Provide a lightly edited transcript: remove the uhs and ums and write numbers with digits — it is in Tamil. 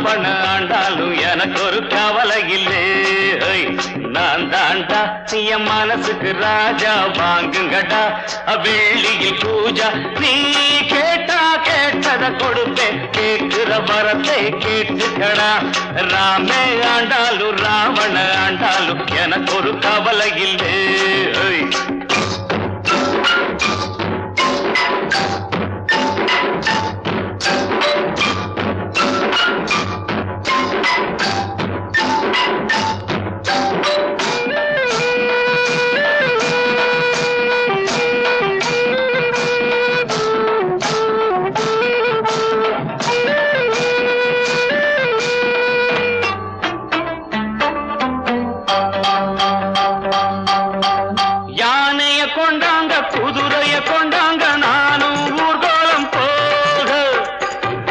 ராவண ஆண்டாலும் எனக்கு ஒரு கவலை இல்லை. நான் தாண்டா என் மனசுக்கு ராஜா, வாங்குங்கடா வெள்ளியில் பூஜா. நீ கேட்டா கேட்டத கொடுப்பேன், கேட்கிற வரத்தை கேட்டுக்கடா. ராமே ஆண்டாலும் ராவண ஆண்டாலும் எனக்கு ஒரு கவலை இல்லை.